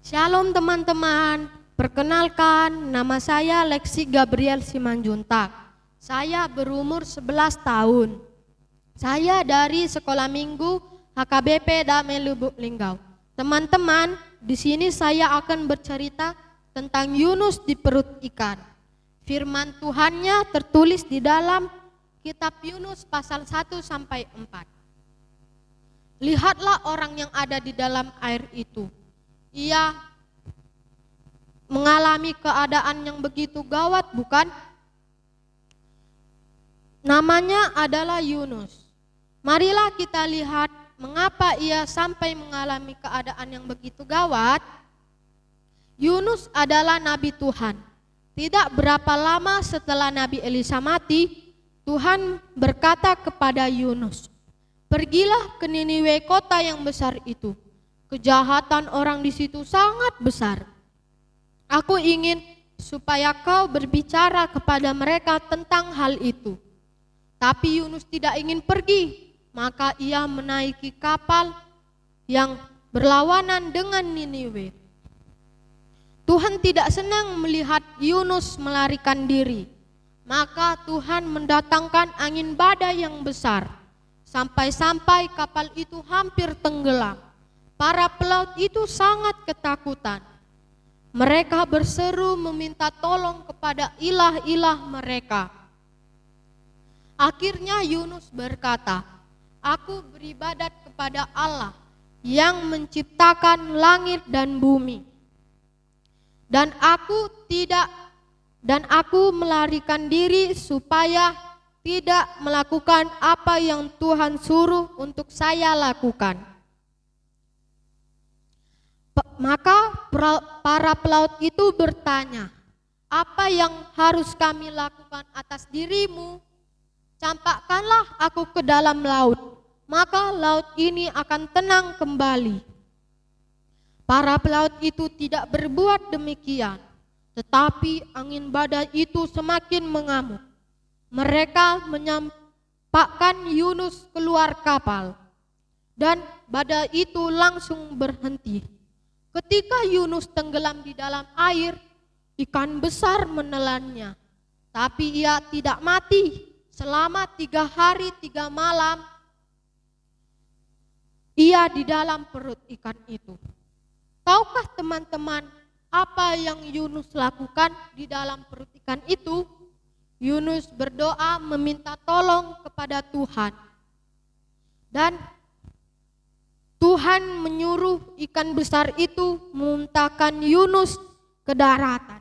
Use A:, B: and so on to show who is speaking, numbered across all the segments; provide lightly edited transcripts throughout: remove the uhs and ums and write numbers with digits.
A: Shalom teman-teman, perkenalkan nama saya Lexi Gabriel Simanjuntak. Saya berumur 11 tahun. Saya dari Sekolah Minggu HKBP Damai Lubuk Linggau. Teman-teman, di sini saya akan bercerita tentang Yunus di perut ikan. Firman Tuhannya tertulis di dalam kitab Yunus pasal 1-4. Lihatlah orang yang ada di dalam air itu. Ia mengalami keadaan yang begitu gawat, bukan? Namanya adalah Yunus. Marilah kita lihat mengapa ia sampai mengalami keadaan yang begitu gawat. Yunus adalah nabi Tuhan. Tidak berapa lama setelah Nabi Elisa mati, Tuhan berkata kepada Yunus, "Pergilah ke Niniwe, kota yang besar itu. Kejahatan orang di situ sangat besar. Aku ingin supaya kau berbicara kepada mereka tentang hal itu." Tapi Yunus tidak ingin pergi, maka ia menaiki kapal yang berlawanan dengan Niniwe. Tuhan tidak senang melihat Yunus melarikan diri, maka Tuhan mendatangkan angin badai yang besar, sampai-sampai kapal itu hampir tenggelam. Para pelaut itu sangat ketakutan. Mereka berseru meminta tolong kepada ilah-ilah mereka. Akhirnya Yunus berkata, "Aku beribadat kepada Allah yang menciptakan langit dan bumi. Dan aku melarikan diri supaya tidak melakukan apa yang Tuhan suruh untuk saya lakukan." Maka para pelaut itu bertanya, "Apa yang harus kami lakukan atas dirimu? Campakkanlah aku ke dalam laut, maka laut ini akan tenang kembali." Para pelaut itu tidak berbuat demikian, tetapi angin badai itu semakin mengamuk. Mereka menyampakkan Yunus keluar kapal, dan badai itu langsung berhenti. Ketika Yunus tenggelam di dalam air, ikan besar menelannya, tapi ia tidak mati. Selama 3 hari 3 malam ia di dalam perut ikan itu. Tahukah teman-teman apa yang Yunus lakukan di dalam perut ikan itu? Yunus berdoa meminta tolong kepada Tuhan. Dan Tuhan menyuruh ikan besar itu memuntahkan Yunus ke daratan.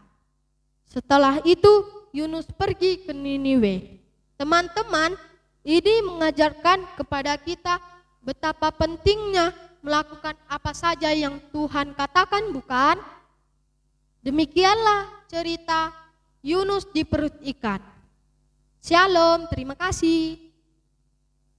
A: Setelah itu Yunus pergi ke Niniwe. Teman-teman, ini mengajarkan kepada kita betapa pentingnya melakukan apa saja yang Tuhan katakan, bukan? Demikianlah cerita Yunus di perut ikan. Shalom, terima kasih.